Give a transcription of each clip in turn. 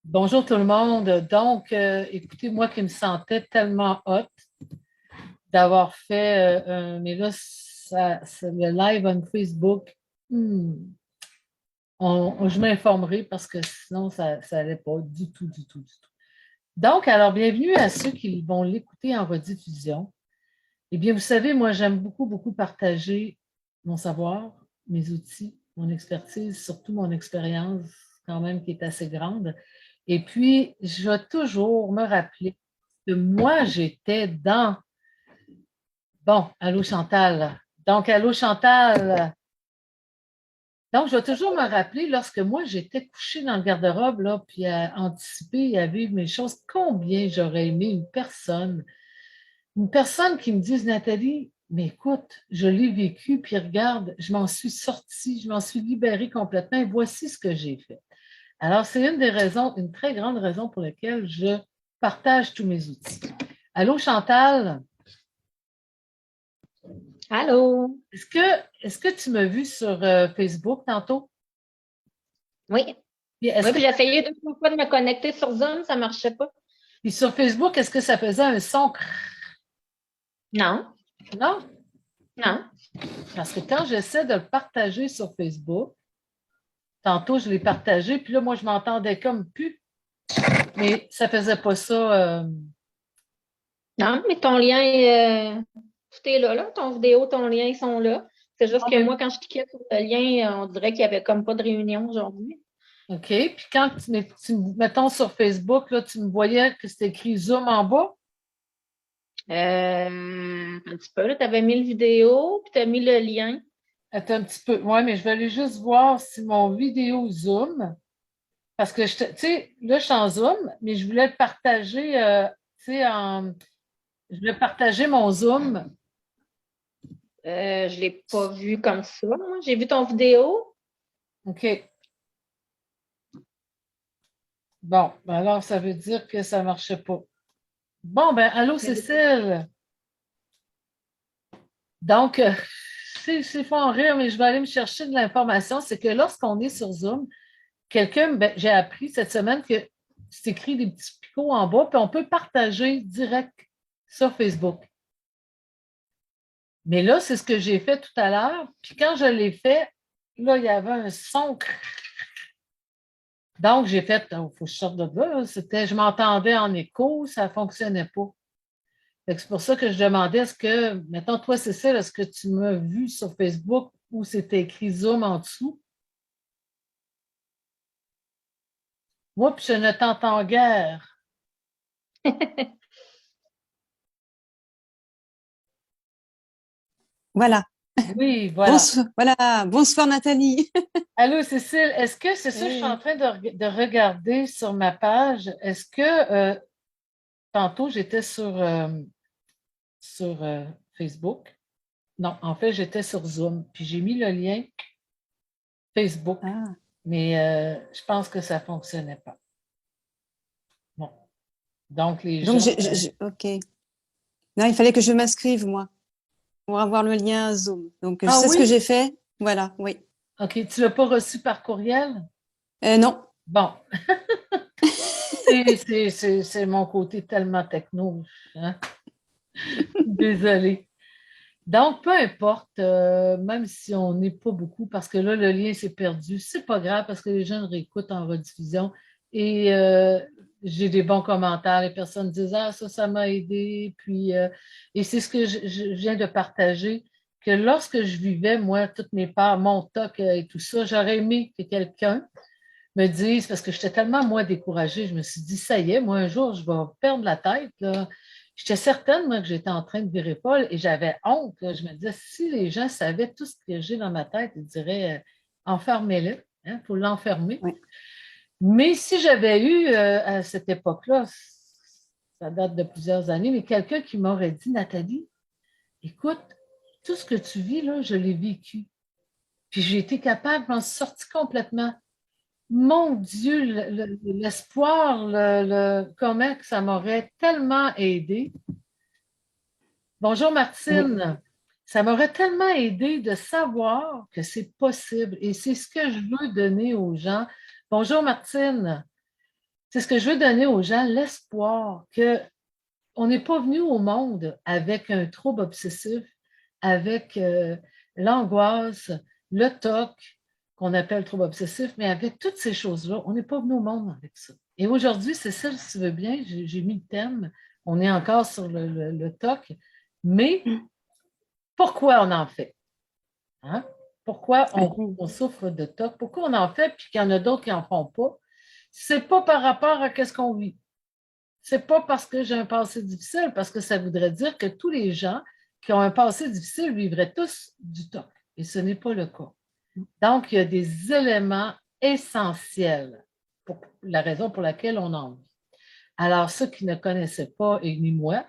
Bonjour tout le monde. Donc, écoutez, moi qui me sentais tellement hot d'avoir fait, mais là, c'est le live on Facebook. Hmm, je m'informerai parce que sinon, ça n'allait pas du tout, du tout, du tout. Donc, alors, bienvenue à ceux qui vont l'écouter en rediffusion. Eh bien, vous savez, moi, j'aime beaucoup, beaucoup partager mon savoir, mes outils, mon expertise, surtout mon expérience quand même qui est assez grande. Et puis, je vais toujours me rappeler que moi, j'étais dans... Bon, allô Chantal. Donc, allô Chantal. Donc, je vais toujours me rappeler lorsque moi, j'étais couchée dans le garde-robe, là, puis à anticiper, à vivre mes choses, combien j'aurais aimé une personne qui me dise, Nathalie, mais écoute, je l'ai vécu, puis regarde, je m'en suis sortie, je m'en suis libérée complètement, et voici ce que j'ai fait. Alors, c'est une des raisons, une très grande raison pour laquelle je partage tous mes outils. Allô, Chantal? Allô? Est-ce que tu m'as vu sur Facebook tantôt? Oui. Puis, est-ce Oui, que, puis j'ai essayé deux trois fois de me connecter sur Zoom, ça ne marchait pas. puis sur Facebook, est-ce que ça faisait un son? Non, Non? non. Parce que quand j'essaie de le partager sur Facebook, tantôt je l'ai partagé, puis là, moi, je m'entendais comme plus, mais ça faisait pas ça. Non, mais ton lien, tout est là, là. Ton vidéo, ton lien, ils sont là. C'est juste Ah, que moi, quand je cliquais sur le lien, on dirait qu'il n'y avait comme pas de réunion aujourd'hui. OK. Puis quand mettons sur Facebook, là, tu me voyais que c'était écrit Zoom en bas. Un petit peu, là, tu avais mis le vidéo, puis tu as mis le lien. Attends un petit peu. Oui, mais je vais aller juste voir si mon vidéo Zoom. Parce que, tu sais, là, je suis en Zoom, mais je voulais le partager, tu sais, je voulais partager mon Zoom. Je ne l'ai pas vu comme ça, moi. J'ai vu ton vidéo. OK. Bon, ben alors, ça veut dire que ça ne marchait pas. Bon, ben, allô, Cécile. Donc, c'est faut en rire, mais je vais aller me chercher de l'information. C'est que lorsqu'on est sur Zoom, ben, j'ai appris cette semaine que c'est écrit des petits picots en bas, puis on peut partager direct sur Facebook. Mais là, c'est ce que j'ai fait tout à l'heure. Puis quand je l'ai fait, là, il y avait un son. Donc, j'ai fait, il faut que je sorte de là. Je m'entendais en écho, ça ne fonctionnait pas. C'est pour ça que je demandais, est-ce que, mettons, toi, Cécile, est-ce que tu m'as vu sur Facebook où c'était écrit Zoom en dessous? Moi, puis je ne t'entends guère. Voilà. Oui, voilà. Bonsoir, voilà. Bonsoir Nathalie. Allô, Cécile, est-ce que c'est ça, je suis en Oui. train de regarder sur ma page. Est-ce que tantôt j'étais sur Facebook? Non, en fait, j'étais sur Zoom, puis j'ai mis le lien Facebook, Ah. mais je pense que ça ne fonctionnait pas. Bon, donc les Donc, gens. ok. Non, il fallait que je m'inscrive, moi, pour avoir le lien Zoom. Donc, je Ah sais ce que oui? j'ai fait. Voilà, oui. OK, tu ne l'as pas reçu par courriel? Non. Bon, c'est mon côté tellement techno, hein? Désolée. Donc, peu importe, même si on n'est pas beaucoup, parce que là, le lien s'est perdu, c'est pas grave parce que les gens le réécoutent en rediffusion et j'ai des bons commentaires. Les personnes disent, ah, ça m'a aidé. Puis, et c'est ce que je viens de partager, que lorsque je vivais, moi, toutes mes parts, mon toc et tout ça, j'aurais aimé que quelqu'un me dise, parce que j'étais tellement, moi, découragée, je me suis dit, ça y est, moi, un jour, je vais perdre la tête, là. J'étais certaine, moi, que j'étais en train de virer folle et j'avais honte, là. Je me disais, si les gens savaient tout ce que j'ai dans ma tête, ils diraient, enfermez-le, il faut l'enfermer. Oui. Mais si j'avais eu, à cette époque-là, ça date de plusieurs années, mais quelqu'un qui m'aurait dit, Nathalie, écoute, tout ce que tu vis, là, je l'ai vécu. Puis j'ai été capable, je m'en suis sortie complètement. Mon Dieu, l'espoir, comment que ça m'aurait tellement aidé. Bonjour Oui. Martine. Ça m'aurait tellement aidé de savoir que c'est possible et c'est ce que je veux donner aux gens. Bonjour Martine. c'est ce que je veux donner aux gens, l'espoir que on n'est pas venu au monde avec un trouble obsessif, avec l'angoisse, le TOC, qu'on appelle trouble obsessif, mais avec toutes ces choses-là, on n'est pas venu au monde avec ça. Et aujourd'hui, Cécile, si tu veux bien, j'ai mis le thème, on est encore sur le TOC, mais pourquoi on en fait? Hein? Pourquoi on souffre de TOC? Pourquoi on en fait, puis qu'il y en a d'autres qui n'en font pas? C'est pas par rapport à ce qu'on vit. C'est pas parce que j'ai un passé difficile, parce que ça voudrait dire que tous les gens qui ont un passé difficile vivraient tous du TOC. Et ce n'est pas le cas. Donc, il y a des éléments essentiels pour la raison pour laquelle on en vit. Alors, ceux qui ne connaissaient pas, et ni moi,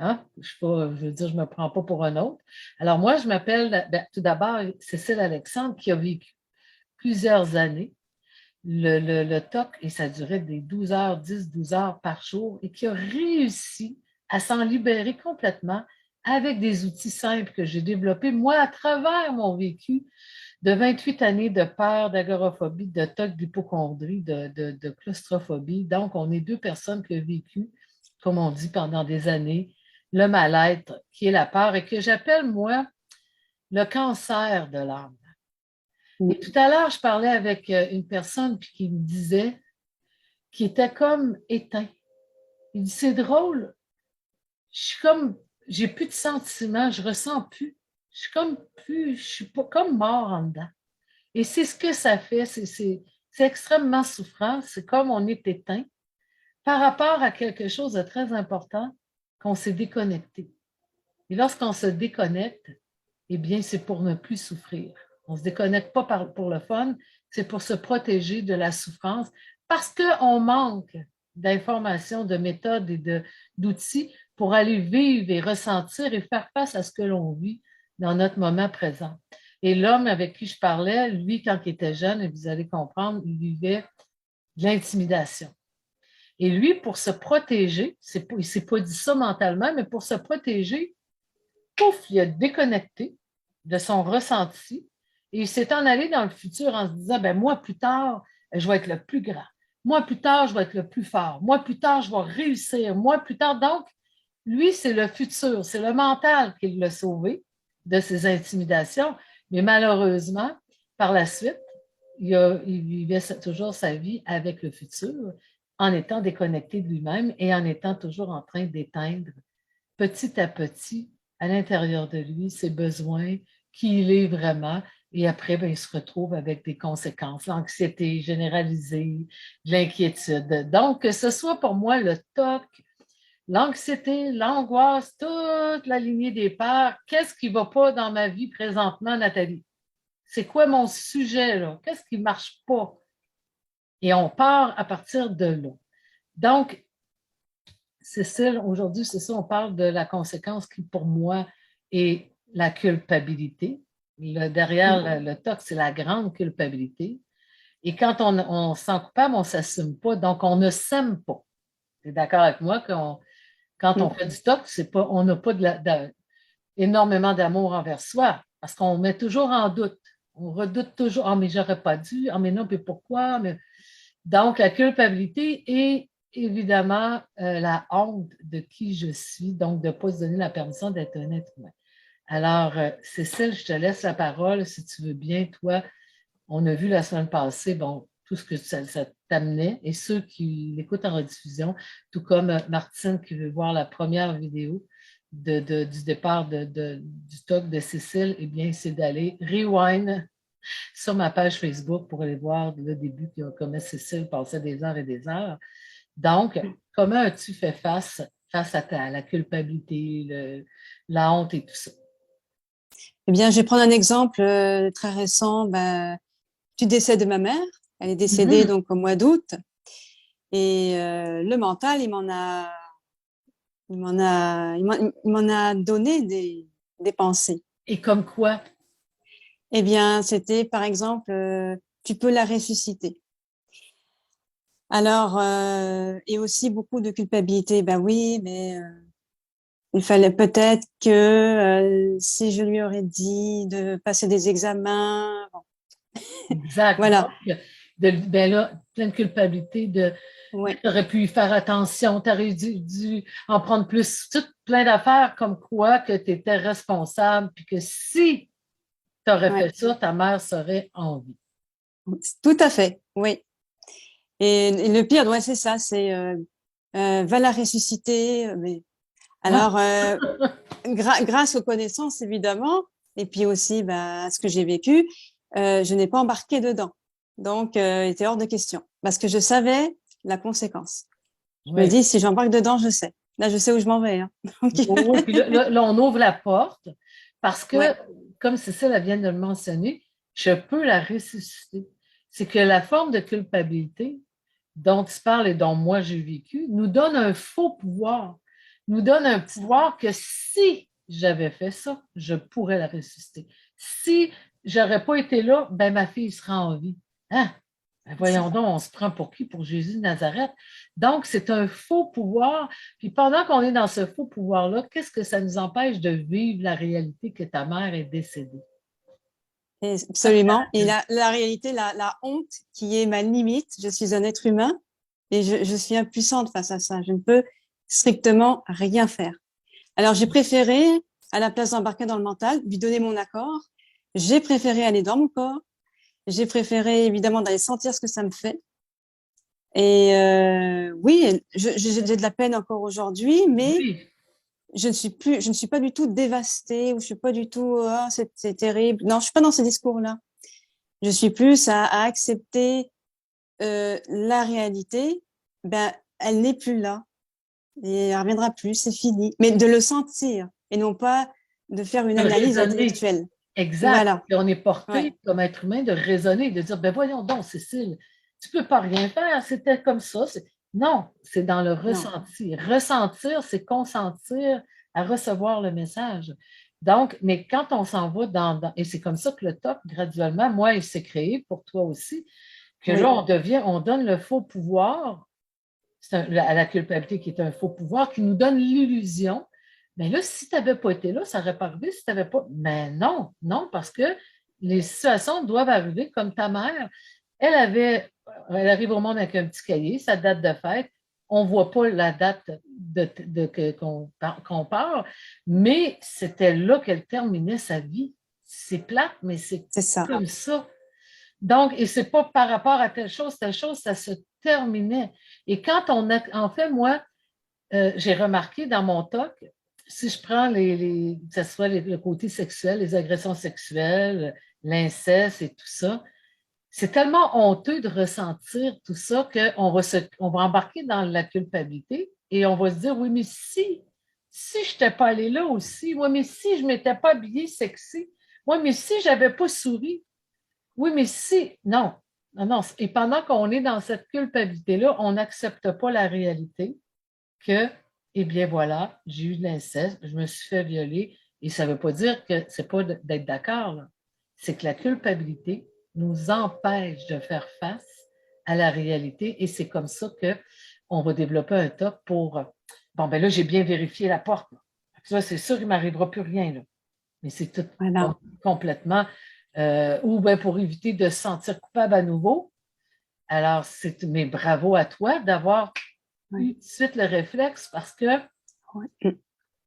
hein, je veux dire, je ne me prends pas pour un autre. Alors, moi, je m'appelle, tout d'abord, Cécile Alexandre, qui a vécu plusieurs années le TOC, et ça durait des 12 heures, 10, 12 heures par jour, et qui a réussi à s'en libérer complètement avec des outils simples que j'ai développés, moi, à travers mon vécu de 28 années de peur, d'agoraphobie, de TOC, d'hypochondrie, de claustrophobie. Donc, on est deux personnes qui ont vécu, comme on dit, pendant des années, le mal-être, qui est la peur, et que j'appelle, moi, le cancer de l'âme. Et tout à l'heure, je parlais avec une personne qui me disait, qui était comme éteint. Il dit, c'est drôle, je suis comme, j'ai plus de sentiments, je ressens plus. Je suis comme plus, je suis pas comme mort en dedans. Et c'est ce que ça fait, c'est extrêmement souffrant, c'est comme on est éteint par rapport à quelque chose de très important, qu'on s'est déconnecté. Et lorsqu'on se déconnecte, eh bien, c'est pour ne plus souffrir. On ne se déconnecte pas pour le fun, c'est pour se protéger de la souffrance parce qu'on manque d'informations, de méthodes et d'outils pour aller vivre et ressentir et faire face à ce que l'on vit dans notre moment présent. Et l'homme avec qui je parlais, lui, quand il était jeune, et vous allez comprendre, il vivait de l'intimidation. Et lui, pour se protéger, il ne s'est pas dit ça mentalement, mais pour se protéger, pouf, il a déconnecté de son ressenti et il s'est en allé dans le futur en se disant, ben moi, plus tard, je vais être le plus grand. Moi, plus tard, je vais être le plus fort. Moi, plus tard, je vais réussir. Moi, plus tard. Donc, lui, c'est le futur, c'est le mental qui l'a sauvé de ses intimidations. Mais malheureusement, par la suite, il vivait toujours sa vie avec le futur en étant déconnecté de lui-même et en étant toujours en train d'éteindre petit à petit à l'intérieur de lui ses besoins, qui il est vraiment. Et après, ben, il se retrouve avec des conséquences, l'anxiété généralisée, l'inquiétude. Donc, que ce soit pour moi le TOC, l'anxiété, l'angoisse, toute la lignée des peurs, qu'est-ce qui ne va pas dans ma vie présentement, Nathalie? C'est quoi mon sujet, là? Qu'est-ce qui ne marche pas? Et on part à partir de là. Donc, Cécile, aujourd'hui, c'est ça, on parle de la conséquence qui, pour moi, est la culpabilité. Derrière le TOC, c'est la grande culpabilité. Et quand on se sent coupable, on ne s'assume pas, donc on ne s'aime pas. Tu es d'accord avec moi quand on fait du TOC, on n'a pas énormément d'amour envers soi, parce qu'on met toujours en doute. On redoute toujours, ah, mais j'aurais pas dû, ah, mais non, mais pourquoi? Donc, la culpabilité est évidemment la honte de qui je suis, donc de ne pas se donner la permission d'être un être humain. Alors, Cécile, je te laisse la parole si tu veux bien. Toi, on a vu la semaine passée, bon, tout ce que ça t'amenait et ceux qui l'écoutent en rediffusion, tout comme Martine qui veut voir la première vidéo du départ du talk de Cécile, eh bien, c'est d'aller rewind sur ma page Facebook pour aller voir le début, comment Cécile passait des heures et des heures. Donc, comment as-tu fait face à la culpabilité, la honte et tout ça? Eh bien, je vais prendre un exemple très récent du décès de ma mère. Elle est décédée donc au mois d'août. Et le mental, il m'en a donné des pensées. Et comme quoi? Eh bien, c'était par exemple, tu peux la ressusciter. Alors, et aussi beaucoup de culpabilité. Ben oui, mais il fallait peut-être que si je lui aurais dit de passer des examens. Bon. Exact. Voilà. ben là, pleine culpabilité de Ouais. tu aurais pu y faire attention, tu aurais dû en prendre plus, tout plein d'affaires comme quoi que tu étais responsable, puis que si tu aurais Ouais. fait ça, ta mère serait en vie. Tout à fait, oui. Et le pire, ouais, c'est ça, c'est va la ressusciter. Mais alors, grâce aux connaissances, évidemment, et puis aussi à ce que j'ai vécu, je n'ai pas embarqué dedans. Donc, il était hors de question. Parce que je savais la conséquence. Je me Oui. dis, si j'embarque dedans, je sais. Là, je sais où je m'en vais. Hein. Donc, Oui, puis là, on ouvre la porte parce que, ouais, comme Cécile vient de le mentionner, je peux la ressusciter. C'est que la forme de culpabilité dont tu parles et dont moi j'ai vécu nous donne un faux pouvoir, nous donne un pouvoir que si j'avais fait ça, je pourrais la ressusciter. Si j'aurais pas été là, ben ma fille sera en vie. Hein? Ben voyons donc, on se prend pour qui? Pour Jésus de Nazareth. Donc, c'est un faux pouvoir. Puis pendant qu'on est dans ce faux pouvoir-là, qu'est-ce que ça nous empêche de vivre la réalité que ta mère est décédée? absolument. Et la réalité, la honte qui est ma limite, je suis un être humain et je suis impuissante face à ça. Je ne peux strictement rien faire. Alors, j'ai préféré, à la place d'embarquer dans le mental, lui donner mon accord. J'ai préféré aller dans mon corps. J'ai préféré, évidemment, d'aller sentir ce que ça me fait. Et oui, j'ai de la peine encore aujourd'hui, mais Oui. je ne suis pas du tout dévastée ou je suis pas du tout, ah, c'est terrible. Non, je suis pas dans ces discours-là. Je suis plus à accepter la réalité. Ben, elle n'est plus là et elle reviendra plus, c'est fini. Mais de le sentir et non pas de faire une De analyse raisonner. intellectuelle. Exact. Voilà. Et on est Ouais. porté comme être humain de raisonner, de dire, ben voyons donc, Cécile, tu peux pas rien faire, c'était comme ça. Non, c'est dans le Non. ressenti. Ressentir, c'est consentir à recevoir le message. Donc, mais quand on s'en va et c'est comme ça que le top, graduellement, moi, il s'est créé pour toi aussi, que là, Oui. on donne le faux pouvoir à la culpabilité qui est un faux pouvoir, qui nous donne l'illusion. Mais là, si tu n'avais pas été là, ça n'aurait pas arrivé si tu n'avais pas. Mais non, non, parce que les situations doivent arriver comme ta mère. Elle arrive au monde avec un petit cahier, sa date de fête. On ne voit pas la date qu'on part, mais c'était là qu'elle terminait sa vie. C'est plate, mais c'est C'est ça. comme ça. Donc, et c'est pas par rapport à telle chose, ça se terminait. Et quand en fait, moi, j'ai remarqué dans mon talk, si je prends que ce soit le côté sexuel, les agressions sexuelles, l'inceste et tout ça, c'est tellement honteux de ressentir tout ça on va embarquer dans la culpabilité et on va se dire, oui, mais si je n'étais pas allée là aussi, oui, mais si je ne m'étais pas habillée sexy, oui, mais si je n'avais pas souri, oui, mais si, non, non, non. Et pendant qu'on est dans cette culpabilité-là, on n'accepte pas la réalité que, eh bien voilà, j'ai eu de l'inceste, je me suis fait violer, et ça ne veut pas dire que c'est pas d'être d'accord, là. C'est que la culpabilité nous empêche de faire face à la réalité, et c'est comme ça qu'on va développer un top pour, bon, ben là, j'ai bien vérifié la porte. Ça, c'est sûr qu'il ne m'arrivera plus rien, là. Mais c'est tout Voilà. complètement. Ou bien pour éviter de se sentir coupable à nouveau. Alors, mais bravo à toi d'avoir Ouais. eu tout de suite le réflexe parce que Ouais.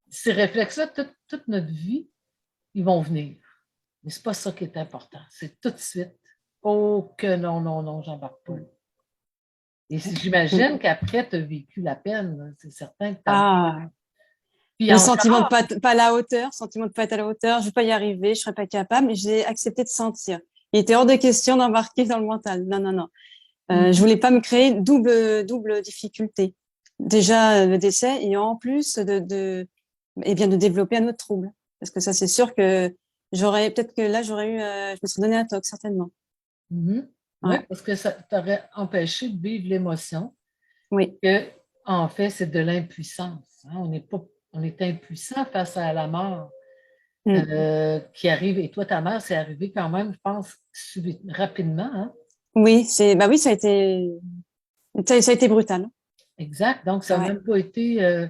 ces réflexes-là, toute notre vie, ils vont venir. Mais ce n'est pas ça qui est important. C'est tout de suite. Oh que non, non, non, j'embarque pas. Et j'imagine qu'après, tu as vécu la peine. C'est certain que tu as. Ah, Puis le sentiment de encore, pas à la hauteur, sentiment de pas être à la hauteur, je vais pas y arriver, je serai pas capable, mais j'ai accepté de sentir. Il était hors de question d'embarquer dans le mental. Non, non, non. Je voulais pas me créer double difficulté. Déjà le décès et en plus eh bien de développer un autre trouble. Parce que ça, c'est sûr que peut-être que là, j'aurais eu, je me serais donné un toc, certainement. Oui, Ouais. parce que ça t'aurait empêché de vivre l'émotion. Oui. Que, en fait, c'est de l'impuissance. Hein. On est impuissant face à la mort Mm. qui arrive. Et toi, ta mère, c'est arrivé quand même, je pense, rapidement. Hein. Oui, oui, ça a été brutal. Exact. Donc, ça n'a Ouais. même pas été euh,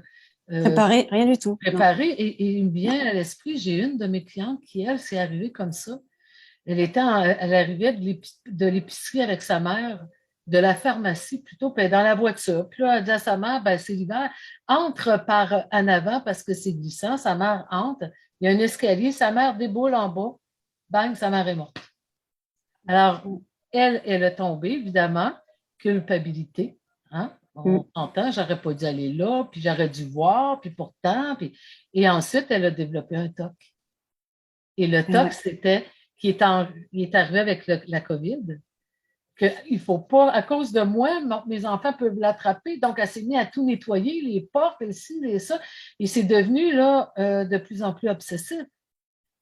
Préparé, rien du tout. Non. préparé. Et il me Non. vient à l'esprit, j'ai une de mes clientes qui, elle, s'est arrivée comme ça. Elle arrivait de l'épicerie avec sa mère, de la pharmacie plutôt, puis elle est dans la voiture. Puis là, elle dit à sa mère, ben, c'est l'hiver, entre par en avant parce que c'est glissant. Sa mère entre. Il y a un escalier, sa mère déboule en bas. Bang, sa mère est morte. Alors, elle a tombé, évidemment, culpabilité. Hein? On entend, j'aurais pas dû aller là, puis j'aurais dû voir, puis pourtant. Et ensuite, elle a développé un TOC. Et le TOC, c'était il est arrivé avec la COVID, qu'il ne faut pas, à cause de moi, mes enfants peuvent l'attraper. Donc, elle s'est mise à tout nettoyer, les portes, ici, les ça. Et c'est devenu là, de plus en plus obsessif.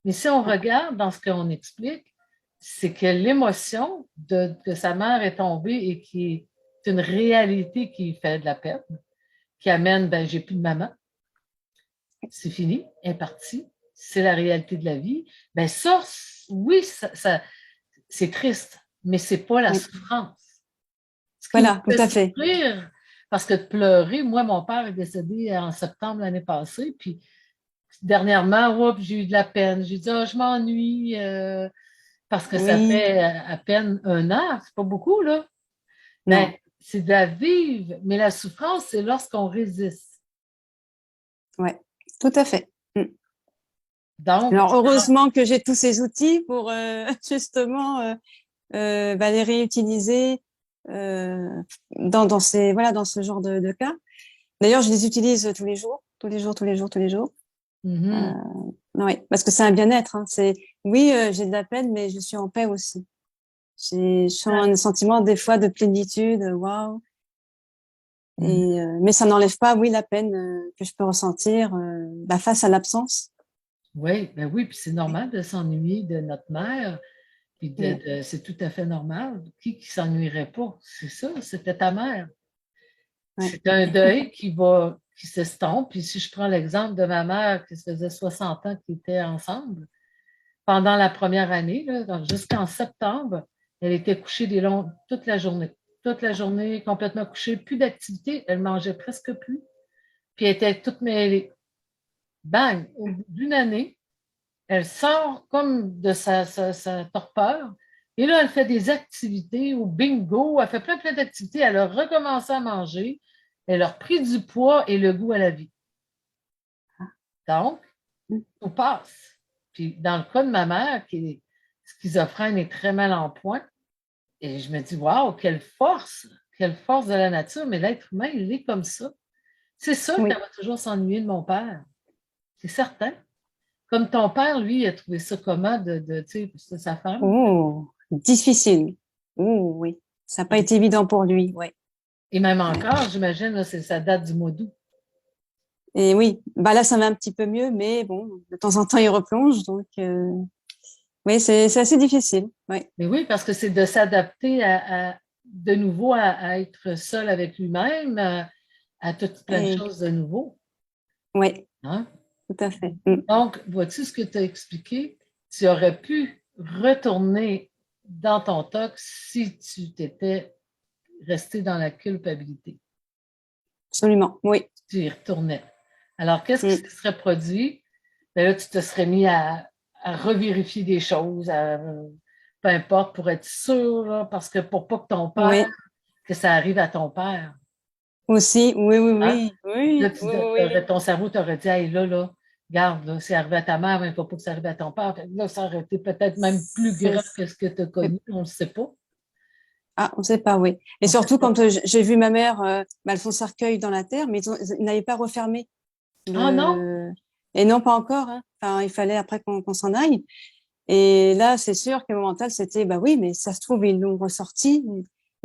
Mais si on regarde dans ce qu'on explique, c'est que l'émotion que sa mère est tombée et qui est une réalité qui fait de la peine, qui amène, ben, j'ai plus de maman, c'est fini, elle est partie, c'est la réalité de la vie. Ben ça, oui, c'est triste, mais c'est pas la souffrance. Ce qui Voilà, me tout à fait. souffrir, parce que de pleurer, moi, mon père est décédé en septembre l'année passée, puis dernièrement, j'ai eu de la peine. J'ai dit, oh, je m'ennuie parce que ça fait à peine un an, c'est pas beaucoup, là. Ben, c'est de la vivre, mais la souffrance, c'est lorsqu'on résiste. Oui, tout à fait. Donc, alors, heureusement que j'ai tous ces outils pour justement les réutiliser dans ce genre de cas. D'ailleurs, je les utilise tous les jours. Oui, parce que c'est un bien-être. Hein. J'ai de la peine, mais je suis en paix aussi. Je sens un sentiment des fois de plénitude, waouh. Mais ça n'enlève pas, la peine que je peux ressentir face à l'absence. Oui, ben oui, puis c'est normal de s'ennuyer de notre mère, puis c'est tout à fait normal. Qui s'ennuierait pas? C'est ça, c'était ta mère. C'est un deuil qui s'estompe. Puis si je prends l'exemple de ma mère qui se faisait 60 ans qu'ils étaient ensemble, pendant la première année, jusqu'en septembre, elle était couchée toute la journée. Toute la journée, complètement couchée, plus d'activité, elle mangeait presque plus. Puis elle était toute mêlée. Bang! Au bout d'une année, elle sort comme de sa torpeur. Et là, elle fait des activités au bingo. Elle fait plein d'activités. Elle a recommencé à manger. Elle a repris du poids et le goût à la vie. Donc, tout passe. Puis, dans le cas de ma mère, qui est schizophrène et très mal en point, et je me dis, waouh, quelle force de la nature. Mais l'être humain, il est comme ça. C'est sûr qu'elle va toujours s'ennuyer de mon père. C'est certain. Comme ton père, lui, a trouvé ça comment de sa femme? Oh, difficile. Oh, oui. Ça n'a pas été évident pour lui, ouais. Et même encore, j'imagine, là, ça date du mois d'août. Et oui, là, ça va un petit peu mieux, mais bon, de temps en temps, il replonge. Donc, oui, c'est assez difficile. Ouais. Mais oui, parce que c'est de s'adapter de nouveau à être seul avec lui-même, à toutes plein de choses de nouveau. Oui, hein? Tout à fait. Donc, vois-tu ce que tu as expliqué? Tu aurais pu retourner dans ton TOC si tu t'étais resté dans la culpabilité. Absolument, oui. Tu y retournais. Alors, qu'est-ce qui se serait produit? Ben là, tu te serais mis à revérifier des choses, peu importe, pour être sûr, là, parce que pour pas que ton père, que ça arrive à ton père. Aussi, oui. Là, ton cerveau t'aurait dit, hey, là, regarde, là, c'est arrivé à ta mère, mais il ne faut pas que ça arrive à ton père. Là, ça aurait été peut-être même plus grave que ce que tu as connu, on ne sait pas. Ah, on ne sait pas, oui. Et surtout, quand j'ai vu ma mère, son cercueil dans la terre, mais ils n'avaient pas refermé. Ah non? Et non, pas encore. Hein. Enfin, il fallait après qu'on s'en aille. Et là, c'est sûr que mon mental, c'était, oui, mais ça se trouve, ils l'ont ressorti.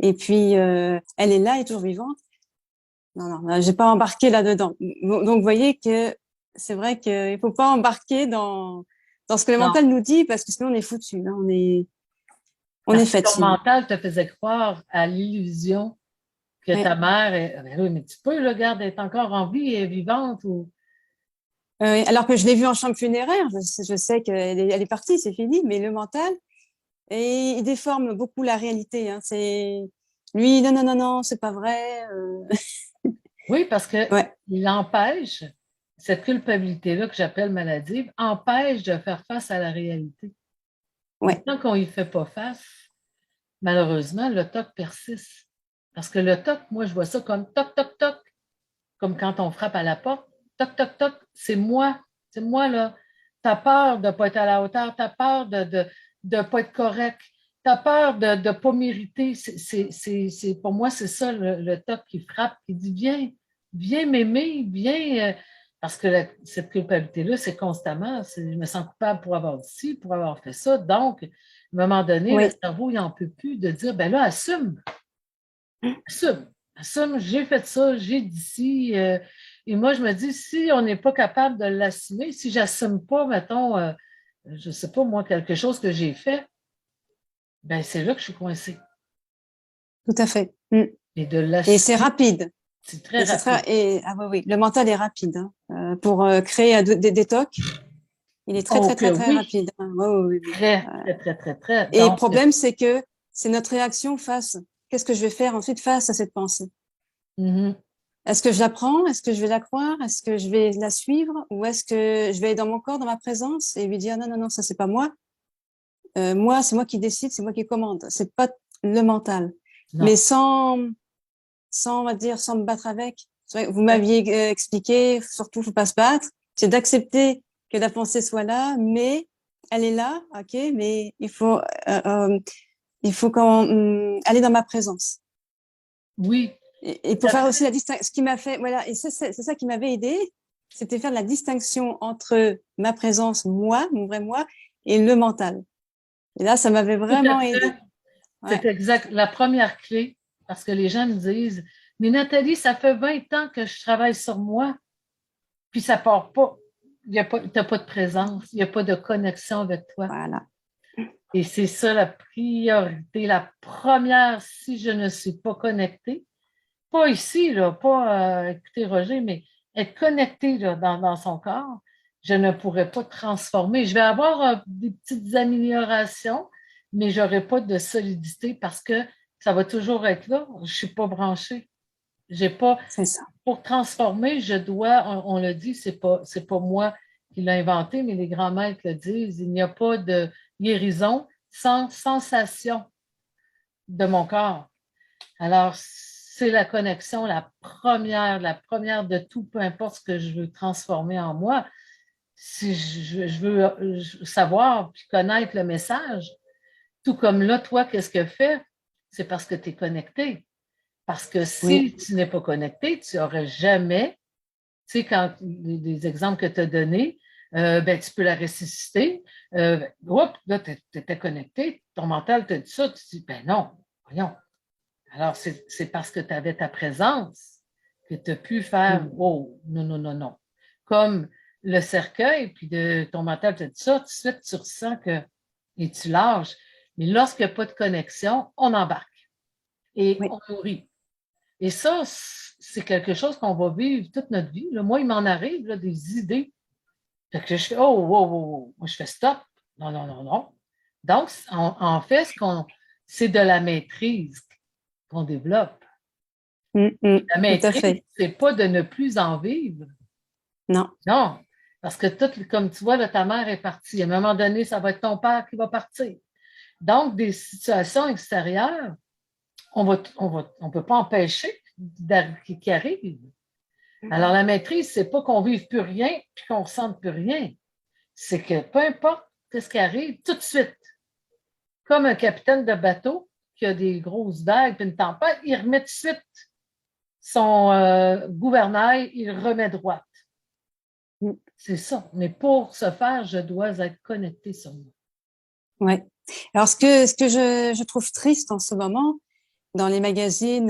Et puis, elle est là, elle est toujours vivante. Non, j'ai pas embarqué là-dedans. Donc, vous voyez que c'est vrai qu'il ne faut pas embarquer dans ce que le mental nous dit, parce que sinon, on est foutu. Hein. On est fatigué. Ton mental te faisait croire à l'illusion que ta mère est. Oui, mais tu peux, regarde, elle est encore en vie, elle est vivante. Alors que je l'ai vue en chambre funéraire, je sais qu'elle est partie, c'est fini, mais le mental, il déforme beaucoup la réalité. Hein. C'est lui, non, c'est pas vrai. Oui, parce qu'il empêche, cette culpabilité-là que j'appelle maladive, empêche de faire face à la réalité. Ouais. Tant qu'on y fait pas face, malheureusement, le TOC persiste. Parce que le TOC, moi, je vois ça comme toc, toc, toc, comme quand on frappe à la porte. Toc, toc, toc, c'est moi. C'est moi, là. Tu as peur de ne pas être à la hauteur, tu as peur de ne pas être correct, tu as peur de ne pas mériter. Pour moi, c'est ça le TOC qui frappe, qui dit viens, viens m'aimer, viens. Parce que cette culpabilité-là, c'est constamment. Je me sens coupable pour avoir dit ci, pour avoir fait ça. Donc, à un moment donné, le Oui, cerveau, il n'en peut plus de dire ben là, assume, assume, assume, j'ai fait ça, j'ai dit ci. Et moi, je me dis, si on n'est pas capable de l'assumer, si j'assume pas, mettons, je ne sais pas, moi, quelque chose que j'ai fait, ben c'est là que je suis coincée. tout à fait. Mm. Et de Et c'est l'assumer, rapide. c'est très rapide. Ah oui, oui, le mental est rapide. Hein. Pour créer des tocs, il est très, Oh très, que très, très oui, rapide. Hein. Oui, oui, oui. très, très, très, très, très. Et le Donc, problème, c'est que c'est notre réaction face. Qu'est-ce que je vais faire ensuite face à cette pensée? mhm. Est-ce que je la prends? Est-ce que je vais la croire? Est-ce que je vais la suivre? Ou est-ce que je vais aller dans mon corps, dans ma présence et lui dire non, non, non, ça, c'est pas moi. Moi, c'est moi qui décide, c'est moi qui commande. C'est pas le mental. Mais Non. on va dire, sans me battre avec. C'est vrai que vous Ouais. m'aviez expliqué, surtout, faut pas se battre. C'est d'accepter que la pensée soit là, mais elle est là, ok, mais il faut aller dans ma présence. Oui, Et pour faire aussi la distinction, ce qui m'a fait, voilà, et c'est ça qui m'avait aidé, c'était faire la distinction entre ma présence, moi, mon vrai moi, et le mental. Et là, ça m'avait tout à vraiment fait. aidé. Ouais, C'est exact. La première clé, parce que les gens me disent, mais Nathalie, ça fait 20 ans que je travaille sur moi, puis ça part pas. Il y a pas, t'as pas de présence, il n'y a pas de connexion avec toi. voilà. Et c'est ça la priorité. La première, si je ne suis pas connectée, pas ici, là, pas écouter Roger, mais être connecté là, dans son corps, je ne pourrais pas transformer. Je vais avoir des petites améliorations, mais je n'aurai pas de solidité parce que ça va toujours être là. Je ne suis pas branchée. J'ai pas, C'est ça. pour transformer, je dois, on le dit, c'est pas moi qui l'ai inventé, mais les grands maîtres le disent, il n'y a pas de guérison sans sensation de mon corps. Alors, c'est la connexion, la première de tout, peu importe ce que je veux transformer en moi. Si je veux savoir puis connaître le message, tout comme là, toi, qu'est-ce que fait? C'est parce que tu es connecté. Parce que Oui, si tu n'es pas connecté, tu n'aurais jamais, tu sais, quand les exemples que tu as donnés, ben, tu peux la ressusciter. Là, tu étais connecté, ton mental te dit ça, tu dis, ben non, voyons, alors, c'est parce que tu avais ta présence que tu as pu faire mm, oh, non, non, non, non. Comme le cercueil, puis ton mental te dit ça, tout de suite, tu ressens que, et tu lâches. Mais lorsqu'il n'y a pas de connexion, on embarque et oui, on nourrit. Et ça, c'est quelque chose qu'on va vivre toute notre vie. Là. Moi, il m'en arrive là, des idées. Fait que je fais, oh, wow, wow, wow. Moi, je fais stop. Non, non, non, non. Donc, en fait, c'est de la maîtrise qu'on développe. La tout à maîtrise, fait. c'est pas de ne plus en vivre. Non, Non. Parce que tout, comme tu vois, là, ta mère est partie. À un moment donné, ça va être ton père qui va partir. Donc, des situations extérieures, on peut pas empêcher qui arrivent. Alors, la maîtrise, c'est pas qu'on vive plus rien puis qu'on ressente plus rien. C'est que peu importe ce qui arrive, tout de suite, comme un capitaine de bateau qui a des grosses vagues puis une tempête, il remet tout de suite son gouvernail, il remet droite. mm, C'est ça. Mais pour ce faire, je dois être connecté sur moi. ouais. Alors, ce que je trouve triste en ce moment, dans les magazines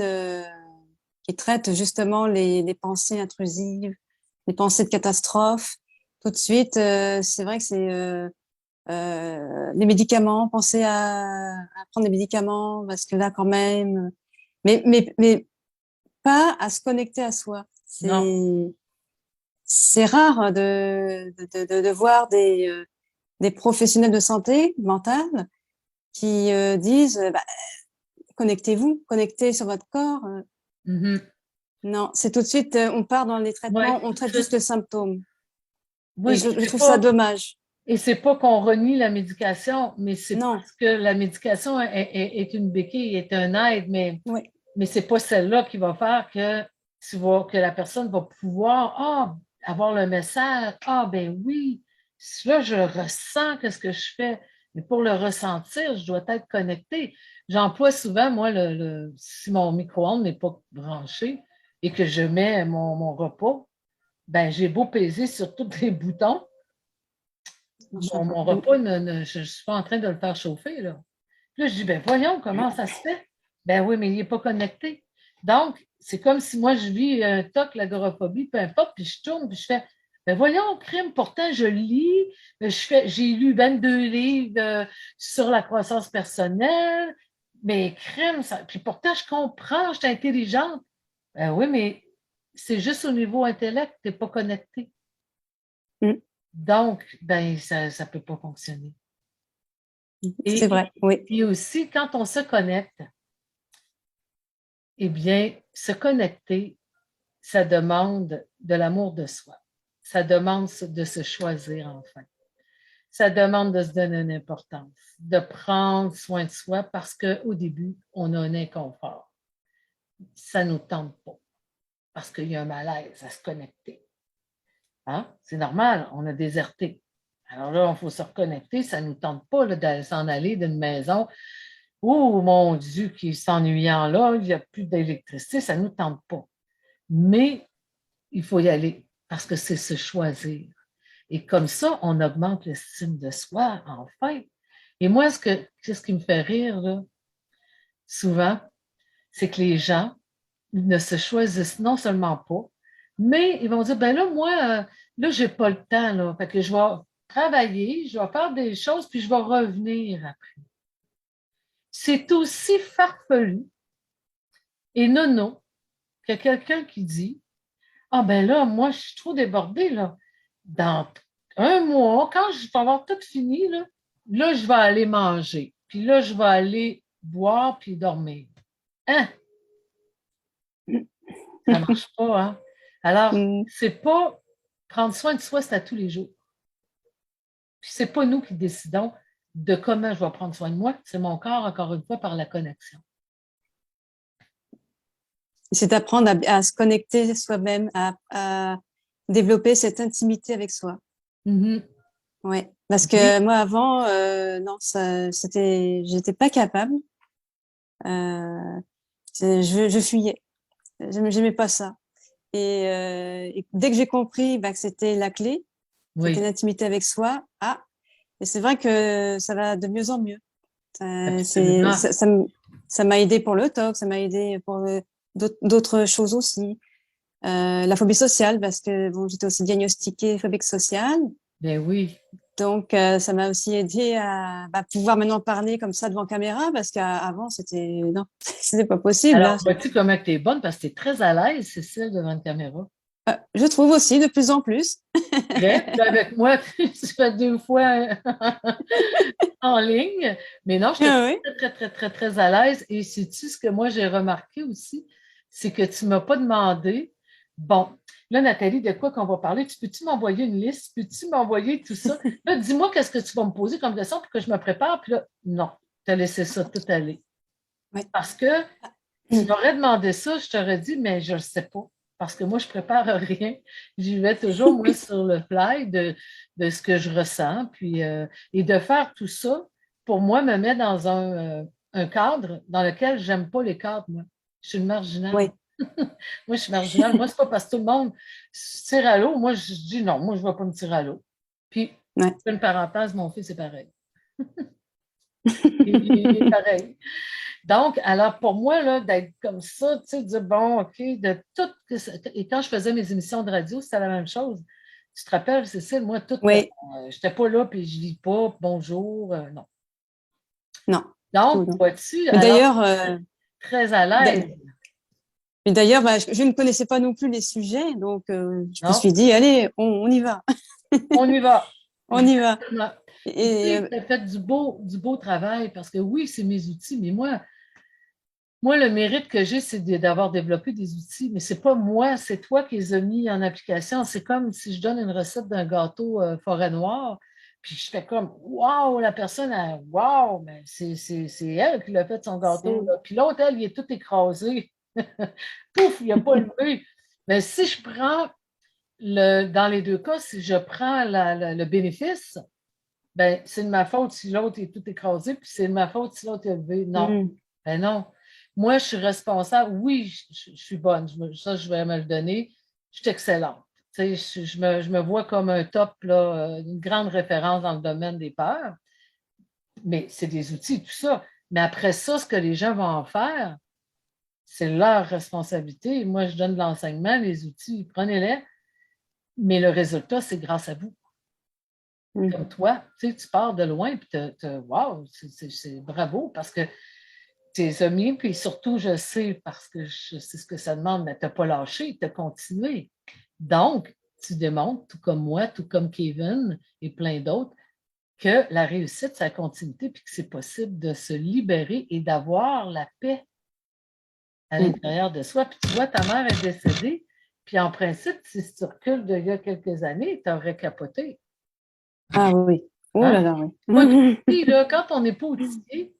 qui traitent justement les pensées intrusives, les pensées de catastrophe, tout de suite, c'est vrai que c'est les médicaments, penser à prendre des médicaments, parce que là, quand même, mais pas à se connecter à soi. Non. C'est rare de voir des professionnels de santé mentale qui disent bah, connectez-vous, connectez sur votre corps. Mhm. Non, c'est tout de suite, on part dans les Oui, traitements, on tout de traite juste suite. le symptôme. Et Oui, je c'est trouve ça pas. dommage. Et c'est pas qu'on renie la médication, mais c'est Non. parce que la médication est une béquille, est un aide, mais Oui. c'est pas celle-là qui va faire que que la personne va pouvoir avoir le message. Ah, ben oui, là, je ressens que ce que je fais. Mais pour le ressentir, je dois être connectée. J'emploie souvent, moi, si mon micro-ondes n'est pas branché et que je mets mon repas, ben j'ai beau peser sur tous les boutons, mon repas, je ne suis pas en train de le faire chauffer, là. Puis là, je dis, ben voyons comment ça se fait. Ben oui, mais il n'est pas connecté. Donc, c'est comme si moi, je vis un TOC, l'agoraphobie, peu importe, puis je tourne, puis je fais, ben voyons, crime, pourtant, je lis, j'ai lu 22 livres sur la croissance personnelle, mais crime, puis pourtant, je comprends, je suis intelligente. Ben oui, mais c'est juste au niveau intellect, tu n'es pas connecté. Mm. Donc, ben, ça ne peut pas fonctionner. C'est vrai, oui. Et aussi, quand on se connecte, eh bien, se connecter, ça demande de l'amour de soi. Ça demande de se choisir enfin. Ça demande de se donner une importance, de prendre soin de soi parce qu'au début, on a un inconfort. Ça ne nous tente pas parce qu'il y a un malaise à se connecter. Hein? C'est normal, on a déserté. Alors là, il faut se reconnecter. Ça ne nous tente pas de s'en aller d'une maison. Oh mon Dieu, qui est s'ennuyant là, il n'y a plus d'électricité, ça ne nous tente pas. Mais il faut y aller parce que c'est se choisir. Et comme ça, on augmente l'estime de soi, enfin. Et moi, ce qui me fait rire, là, souvent, c'est que les gens ne se choisissent non seulement pas, mais ils vont dire, ben là, moi, là, j'ai pas le temps, là. Fait que je vais travailler, je vais faire des choses, puis je vais revenir après. C'est aussi farfelu et nono que quelqu'un qui dit, ah ben là, moi, je suis trop débordée, là. Dans un mois, quand je vais avoir tout fini, là, je vais aller manger. Puis là, je vais aller boire puis dormir. Hein? Ça ne marche pas, hein? Alors, c'est pas prendre soin de soi, c'est à tous les jours. Puis c'est pas nous qui décidons de comment je vais prendre soin de moi, c'est mon corps, encore une fois, par la connexion. C'est apprendre à se connecter soi-même, à développer cette intimité avec soi. Mm-hmm. Ouais, parce que moi avant, non, j'étais pas capable. Je fuyais. J'aimais pas ça. Et dès que j'ai compris que c'était la clé, c'était l'intimité avec soi. Et c'est vrai que ça va de mieux en mieux. Ça m'a aidé pour le TOC, ça m'a aidé pour d'autres choses aussi. La phobie sociale, parce que bon, j'étais aussi diagnostiquée phobique sociale. Ben oui. Donc, ça m'a aussi aidé à pouvoir maintenant parler comme ça devant caméra, parce qu'avant, non, c'était pas possible. Alors, vois-tu comment tu es bonne, parce que tu es très à l'aise, Cécile, devant une caméra. Je trouve aussi de plus en plus. Avec moi, tu fais 2 fois en ligne, mais non, je suis très, très, très, très à l'aise. Et sais-tu ce que moi j'ai remarqué aussi, c'est que tu ne m'as pas demandé, bon, là, Nathalie, de quoi qu'on va parler? Peux-tu m'envoyer une liste? Peux-tu m'envoyer tout ça? Là, dis-moi qu'est-ce que tu vas me poser comme question pour que je me prépare. Puis là, non, tu as laissé ça tout aller. Oui. Parce que tu m'aurais demandé ça, je t'aurais dit, mais je ne le sais pas. Parce que moi, je ne prépare rien. J'y vais toujours, moi, sur le fly de ce que je ressens. Puis, et de faire tout ça, pour moi, me met dans un cadre dans lequel je n'aime pas les cadres, moi. Je suis une marginale. Oui. Moi, je suis marginale. Moi, ce n'est pas parce que tout le monde se tire à l'eau. Moi, je dis non, moi, je ne vais pas me tirer à l'eau. Puis, une parenthèse, mon fils, c'est pareil. il est pareil. Donc, alors pour moi, là, d'être comme ça, tu sais, de dire, bon, OK, de tout. Et quand je faisais mes émissions de radio, c'était la même chose. Tu te rappelles, Cécile, moi, tout. Oui. Je n'étais pas là, puis je ne lis pas, bonjour, non. Non. Donc, vois-tu, d'ailleurs, très à l'aise. Mais d'ailleurs, je ne connaissais pas non plus les sujets, donc je me suis dit, allez, on y va. On y va. On y va. Et tu as fait du beau travail, parce que oui, c'est mes outils, mais moi, le mérite que j'ai, c'est d'avoir développé des outils, mais c'est pas moi, c'est toi qui les as mis en application. C'est comme si je donne une recette d'un gâteau forêt noire. Puis j'étais comme, waouh, la personne, waouh, mais c'est elle qui l'a fait son gâteau. Là. Puis l'autre, elle, il est tout écrasé. Pouf, il n'a pas levé. Mais si je prends, dans les deux cas, si je prends le bénéfice, ben, c'est de ma faute si l'autre est tout écrasé, puis c'est de ma faute si l'autre est levé. Non. Ben non. Moi, je suis responsable. Oui, je suis bonne. Ça, je vais me le donner. Je suis excellente. Tu sais, je me vois comme un top, là, une grande référence dans le domaine des peurs. Mais c'est des outils, tout ça. Mais après ça, ce que les gens vont en faire, c'est leur responsabilité. Moi, je donne de l'enseignement, les outils, prenez-les. Mais le résultat, c'est grâce à vous. Comme toi, tu sais, tu pars de loin, puis wow, c'est bravo, parce que tes amis, puis surtout, je sais, parce que je sais ce que ça demande, mais tu n'as pas lâché, tu as continué. Donc, tu démontres, tout comme moi, tout comme Kevin et plein d'autres, que la réussite, c'est la continuité, puis que c'est possible de se libérer et d'avoir la paix à l'intérieur de soi. Puis tu vois, ta mère est décédée, puis en principe, si tu recules d'il y a quelques années, tu aurais capoté. Ah oui. Oh là là, oui. Puis là, quand on n'est pas outillé,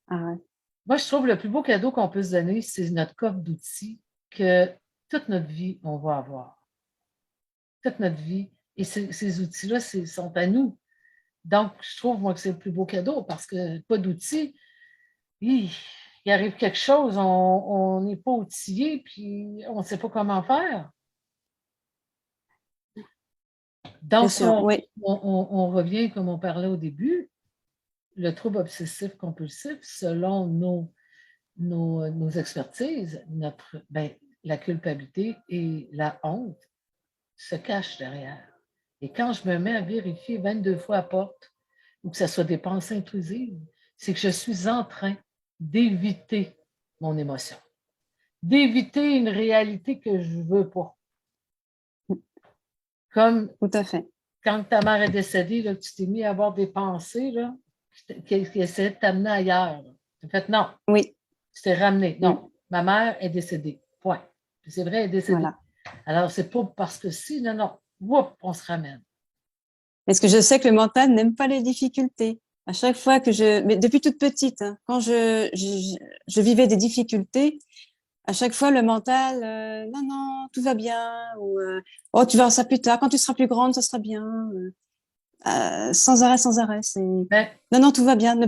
Ah ouais. moi, je trouve le plus beau cadeau qu'on peut se donner, c'est notre coffre d'outils que toute notre vie, on va avoir. Toute notre vie. Et ces outils-là, sont à nous. Donc, je trouve, moi, que c'est le plus beau cadeau parce que pas d'outils, il arrive quelque chose, on n'est pas outillé, puis on ne sait pas comment faire. Donc, sûr, oui. on revient, comme on parlait au début, le trouble obsessif compulsif, selon nos expertises, la culpabilité et la honte se cachent derrière. Et quand je me mets à vérifier 22 fois à porte, ou que ce soit des pensées intrusives, c'est que je suis en train d'éviter mon émotion, d'éviter une réalité que je ne veux pas. Comme Tout à fait. quand ta mère est décédée, là, tu t'es mis à avoir des pensées là, qui essayaient de t'amener ailleurs. Tu as fait non. Oui. Tu t'es ramené. Non, ma mère est décédée. Point. C'est vrai, elle est décédée. Voilà. Alors, c'est pas parce que si, non, non, whoop, on se ramène. Parce que je sais que le mental n'aime pas les difficultés. À chaque fois mais depuis toute petite, hein, quand je vivais des difficultés, à chaque fois le mental, non, non, tout va bien, ou oh, tu verras ça plus tard, quand tu seras plus grande, ça sera bien. Sans arrêt, sans arrêt. Ben, non, non, tout va bien.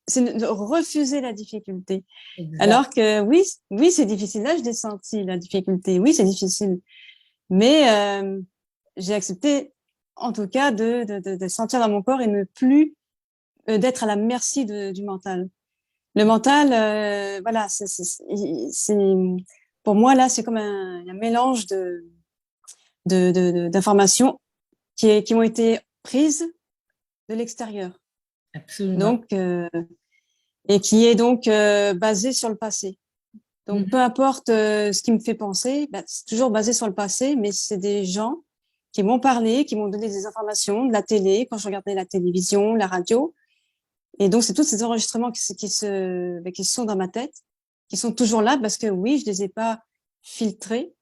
C'est de refuser la difficulté. exact. Alors que oui, c'est difficile. Là, je l'ai senti, la difficulté. Oui, c'est difficile. Mais j'ai accepté, en tout cas, de sentir dans mon corps et ne plus d'être à la merci du mental. Le mental, voilà, pour moi, là, c'est comme un mélange d'informations qui ont été prises de l'extérieur. Absolument. Donc, et qui est donc basé sur le passé. Donc, peu importe ce qui me fait penser, c'est toujours basé sur le passé, mais c'est des gens qui m'ont parlé, qui m'ont donné des informations de la télé, quand je regardais la télévision, la radio. Et donc, c'est tous ces enregistrements qui sont dans ma tête, qui sont toujours là parce que oui, je les ai pas filtrés,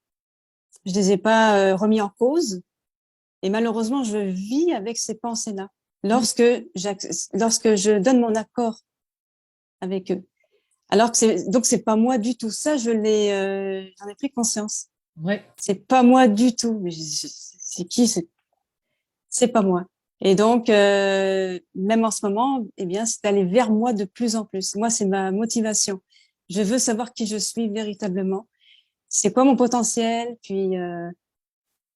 je les ai pas remis en cause. Et malheureusement, je vis avec ces pensées-là lorsque je donne mon accord avec eux. Alors que c'est pas moi du tout. Ça, j'en ai pris conscience. Ouais. C'est pas moi du tout. Mais c'est qui? C'est pas moi. Et donc, même en ce moment, eh bien, c'est d'aller vers moi de plus en plus. Moi, c'est ma motivation. Je veux savoir qui je suis véritablement. C'est quoi mon potentiel? Puis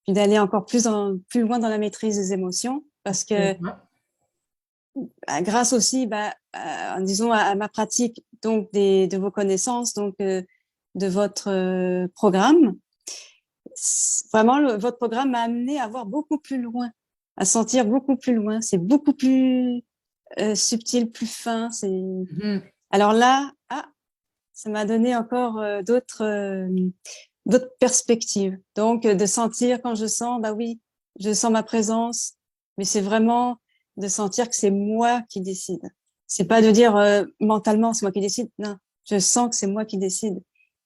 d'aller encore plus loin dans la maîtrise des émotions, parce que grâce aussi, disons, à ma pratique, donc de vos connaissances, donc de votre programme, vraiment, votre programme m'a amené à voir beaucoup plus loin, à sentir beaucoup plus loin. C'est beaucoup plus subtil, plus fin. Alors là, ça m'a donné encore d'autres perspectives. Donc, de sentir quand je sens, bah oui, je sens ma présence, mais c'est vraiment de sentir que c'est moi qui décide. C'est pas de dire mentalement c'est moi qui décide. Non, je sens que c'est moi qui décide.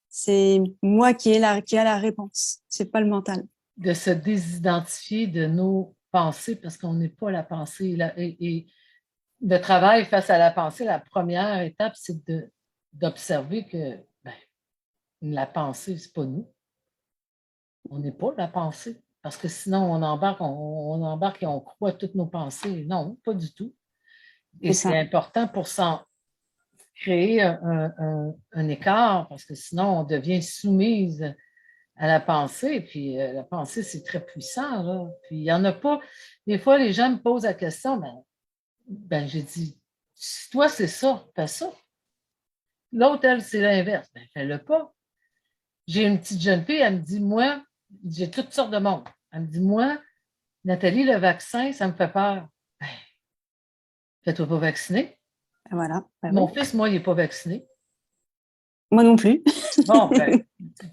C'est moi qui a la réponse. C'est pas le mental. De se désidentifier de nos pensée parce qu'on n'est pas la pensée. Et le travail face à la pensée, la première étape, c'est d'observer que ben, la pensée, c'est pas nous. On n'est pas la pensée. Parce que sinon, on embarque et on croit toutes nos pensées. Non, pas du tout. Et C'est c'est ça. important pour s'en créer un écart, parce que sinon, on devient soumise à la pensée. Puis la pensée, c'est très puissant, là. Puis il n'y en a pas. Des fois, les gens me posent la question, j'ai dit, si toi, c'est ça, fais ça. L'autre, elle, c'est l'inverse. Ben, fais-le pas. J'ai une petite jeune fille, elle me dit, moi, j'ai toutes sortes de monde. Elle me dit, moi, Nathalie, le vaccin, ça me fait peur. Ben, fais-toi pas vacciner. Voilà. Ben Mon oui. fils, moi, il n'est pas vacciné. Moi non plus. Bon,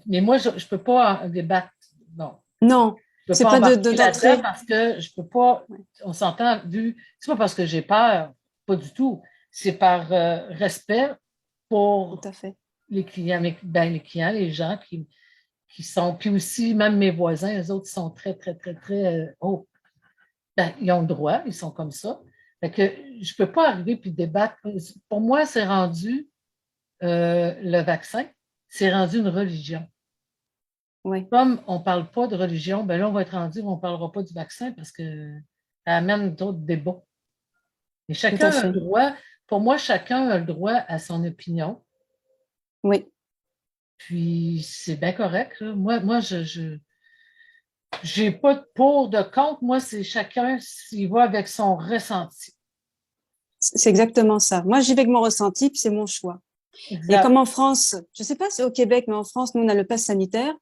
mais moi, je ne peux pas en débattre. Non. Non, Je ne peux c'est pas pas embarquer là-dedans d'entrée. parce que je ne peux pas, Ouais. on s'entend, c'est pas parce que j'ai peur, pas du tout. C'est par respect Tout pour à fait. les clients, les clients, les gens qui sont, puis aussi, même mes voisins, les autres sont très, très, très, très, ils ont le droit, ils sont comme ça. Fait que je ne peux pas arriver puis débattre. Pour moi, c'est rendu le vaccin, c'est rendu une religion. Oui, Comme on ne parle pas de religion, ben là, on va être rendu, on ne parlera pas du vaccin parce que ça amène d'autres débats. Et tout chacun à a le fait. droit, pour moi, chacun a le droit à son opinion. Oui, Puis c'est bien correct, là. Moi, je n'ai pas de pour, de contre. Moi, c'est chacun s'il va avec son ressenti. c'est exactement ça. Moi, j'y vais avec mon ressenti, puis c'est mon choix. Et Exact. comme en France, je ne sais pas si au Québec, mais en France, nous, on a le pass sanitaire.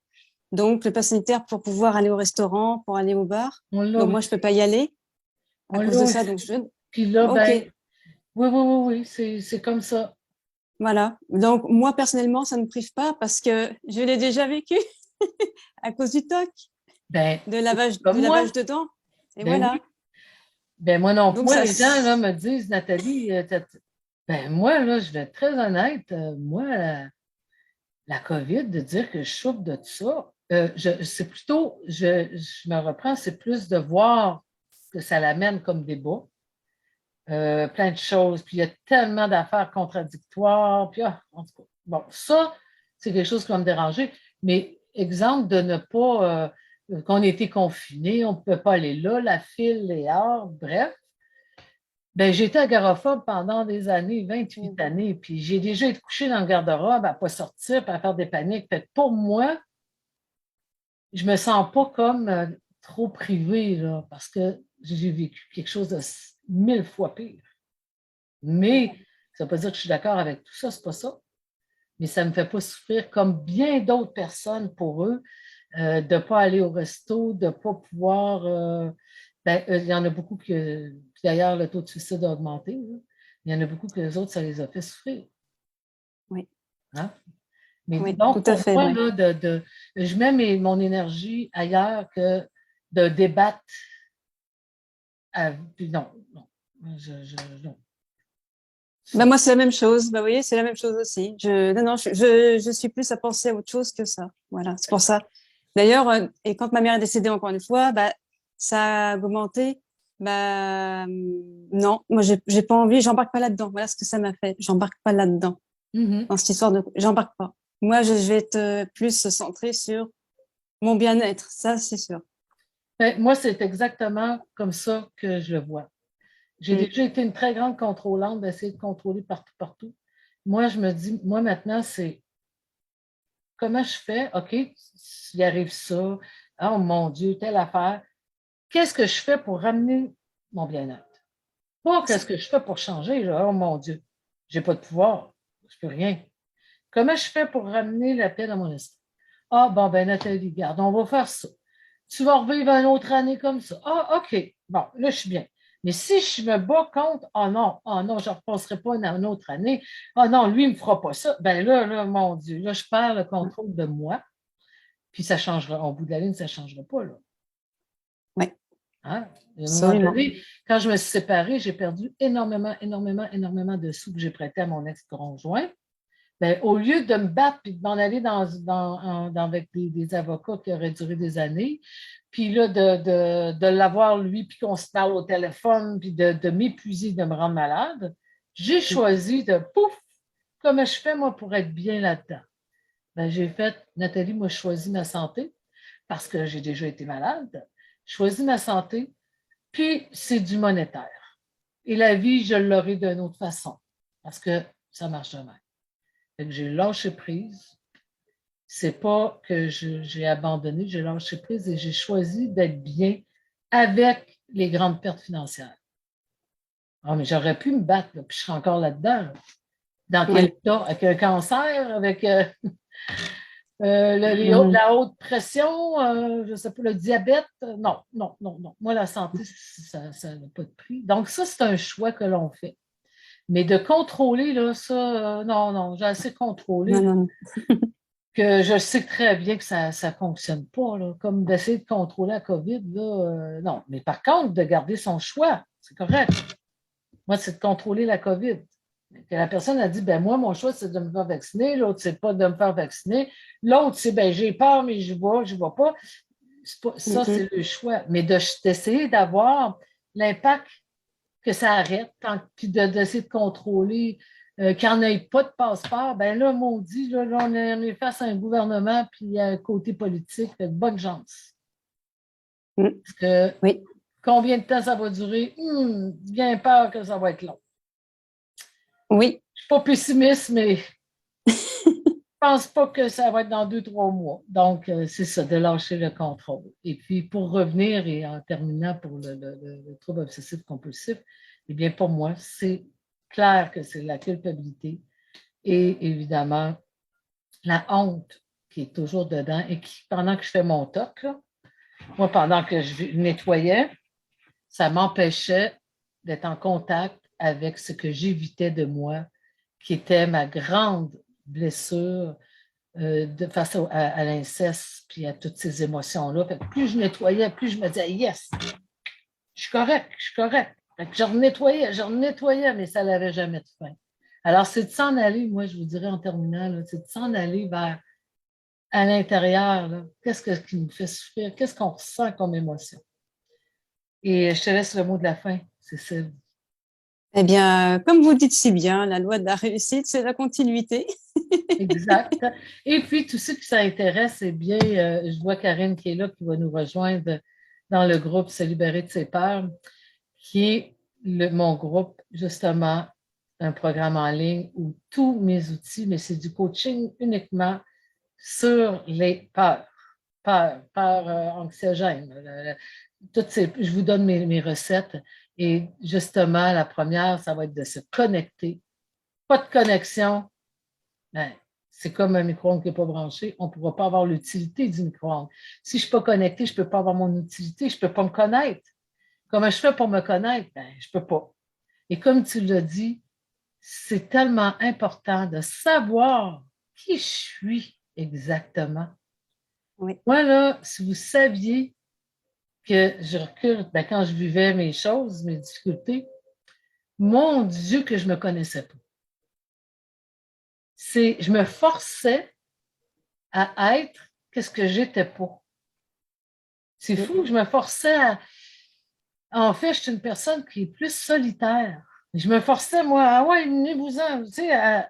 Donc, le pass sanitaire pour pouvoir aller au restaurant, pour aller au bar. On l'a Donc, moi, je ne peux aussi. pas y aller à On cause l'a de ça. aussi. Donc, Puis là, OK, ben, oui, oui, oui, oui, c'est comme ça. voilà. Donc, moi, personnellement, ça ne me prive pas parce que je l'ai déjà vécu à cause du TOC, Ben, de comme moi. lavage de dents. Et Ben oui. voilà. Ben moi non plus. Donc, Moi, ça, les gens là, me disent, Nathalie, ben moi, là, je vais être très honnête, moi, la COVID, de dire que je souffre de tout ça, c'est plutôt, je me reprends, c'est plus de voir que ça l'amène comme débat. Plein de choses, puis il y a tellement d'affaires contradictoires, puis en tout cas, bon, ça, c'est quelque chose qui va me déranger, mais exemple de ne pas, qu'on ait été confinés, on ne peut pas aller là, la file est hors, bref. Ben, j'ai été agoraphobe pendant des années, 28 Mhm. années, puis j'ai déjà été couchée dans le garde-robe à ne pas sortir, puis à faire des paniques. Fait que pour moi, je ne me sens pas comme trop privée, là, parce que j'ai vécu quelque chose de 1000 fois pire. Mais ça ne veut pas dire que je suis d'accord avec tout ça, c'est pas ça. Mais ça ne me fait pas souffrir comme bien d'autres personnes pour eux, de ne pas aller au resto, de ne pas pouvoir. Il y en a beaucoup que. Puis d'ailleurs, le taux de suicide a augmenté, là. Il y en a beaucoup que les autres, ça les a fait souffrir. oui, Hein? Mais oui, tout donc, à pour fait, moi, oui. là, je mets mon énergie ailleurs que de débattre. Puis non, non. Non. Ben moi, c'est la même chose. Ben, vous voyez, c'est la même chose aussi. Non, non, je suis plus à penser à autre chose que ça. Voilà, c'est pour ça. D'ailleurs, et quand ma mère est décédée encore une fois, bah, ça a augmenté. Bah, non, moi, j'ai pas envie, j'embarque pas là-dedans. Voilà ce que ça m'a fait. J'embarque pas là-dedans. Mhm. Dans cette histoire j'embarque pas. Moi, je vais être plus centrée sur mon bien-être. Ça, c'est sûr. Ben, moi, c'est exactement comme ça que je le vois. J'ai Mm. déjà été une très grande contrôlante d'essayer de contrôler partout, partout. Moi, je me dis, moi maintenant, c'est comment je fais? OK, s'il arrive ça, oh mon Dieu, telle affaire. Qu'est-ce que je fais pour ramener mon bien-être? Pas qu'est-ce que je fais pour changer, là. Oh mon Dieu, j'ai pas de pouvoir, je peux rien. Comment je fais pour ramener la paix dans mon esprit? Ah, bon, ben Nathalie, garde, on va faire ça. Tu vas revivre une autre année comme ça. Ah, OK. Bon, là, je suis bien. Mais si je me bats contre, oh non, je ne repasserai pas une autre année. Ah non, lui, il ne me fera pas ça. Ben là, mon Dieu, là, je perds le contrôle de moi. Puis ça changera. Au bout de la ligne, ça ne changera pas, là. Ouais, Hein? À un moment absolument. donné, quand je me suis séparée, j'ai perdu énormément, énormément, énormément de sous que j'ai prêtés à mon ex-conjoint Ben, au lieu de me battre et de m'en aller avec des avocats qui auraient duré des années, puis là, de l'avoir lui, puis qu'on se parle au téléphone, puis de m'épuiser, de me rendre malade, j'ai choisi de, pouf, comment je fais, moi, pour être bien là-dedans? Ben, j'ai fait, Nathalie, moi, je choisis ma santé parce que j'ai déjà été malade. Je choisis ma santé, puis c'est du monétaire. Et la vie, je l'aurai d'une autre façon parce que ça marche de même. Fait que j'ai lâché prise. C'est pas que j'ai abandonné, j'ai lâché prise et j'ai choisi d'être bien avec les grandes pertes financières. Ah, mais j'aurais pu me battre, là, puis je serais encore là-dedans. Là. Dans quel cas? Avec un cancer, avec la haute pression, je ne sais pas, le diabète? Non, non, non, non. Moi, la santé, ça n'a pas de prix. Donc, ça, c'est un choix que l'on fait. Mais de contrôler, là, ça, non, non, j'ai assez contrôlé. Non, non. Que je sais très bien que ça ne fonctionne pas, là, comme d'essayer de contrôler la COVID, là, non. Mais par contre, de garder son choix, c'est correct. Moi, c'est de contrôler la COVID. Que la personne a dit, ben moi, mon choix, c'est de me faire vacciner, l'autre, c'est pas de me faire vacciner, l'autre, c'est, ben j'ai peur, mais je ne vois pas. Ça, c'est le choix. Mais d'essayer d'avoir l'impact que ça arrête, puis d'essayer de contrôler qu'il n'y en ait pas de passeport, ben là, maudit, là, on est face à un gouvernement puis à un côté politique, fait bonne chance. Parce que combien de temps ça va durer? Bien peur que ça va être long. Oui. Je ne suis pas pessimiste, mais je ne pense pas que ça va être dans 2-3 mois. Donc, c'est ça, de lâcher le contrôle. Et puis, pour revenir et en terminant pour le trouble obsessif compulsif, eh bien, pour moi, c'est clair que c'est la culpabilité et évidemment la honte qui est toujours dedans et qui, pendant que je fais mon toc, là, moi, pendant que je nettoyais, ça m'empêchait d'être en contact avec ce que j'évitais de moi, qui était ma grande blessure face à l'inceste puis à toutes ces émotions-là. Fait que plus je nettoyais, plus je me disais, yes, je suis correct, je suis correct. Fait que je nettoyais, mais ça n'avait jamais de fin. Alors, c'est de s'en aller, moi, je vous dirais en terminant, là, c'est de s'en aller vers à l'intérieur. Là, qu'est-ce qui nous fait souffrir? Qu'est-ce qu'on ressent comme émotion? Et je te laisse le mot de la fin, Cécile. Eh bien, comme vous dites si bien, la loi de la réussite, c'est la continuité. Exact. Et puis, tous ceux qui s'intéressent, eh bien, je vois Karine qui est là, qui va nous rejoindre dans le groupe Se libérer de ses peurs, qui est mon groupe, justement, un programme en ligne où tous mes outils, mais c'est du coaching uniquement sur les peurs anxiogènes. Je vous donne mes recettes et justement, la première, ça va être de se connecter. Pas de connexion, ben, c'est comme un micro-ondes qui n'est pas branché, on ne pourra pas avoir l'utilité du micro-ondes. Si je ne suis pas connectée, je ne peux pas avoir mon utilité, je ne peux pas me connaître. Comment je fais pour me connaître? Ben, je ne peux pas. Et comme tu l'as dit, c'est tellement important de savoir qui je suis exactement. Oui. Moi, là, si vous saviez que je recule, ben, quand je vivais mes choses, mes difficultés, mon Dieu que je ne me connaissais pas. Je me forçais à être qu'est-ce que j'étais pas. C'est fou, je me forçais à... En fait, je suis une personne qui est plus solitaire. Je me forçais, moi, ah ouais, venez-vous-en, tu sais,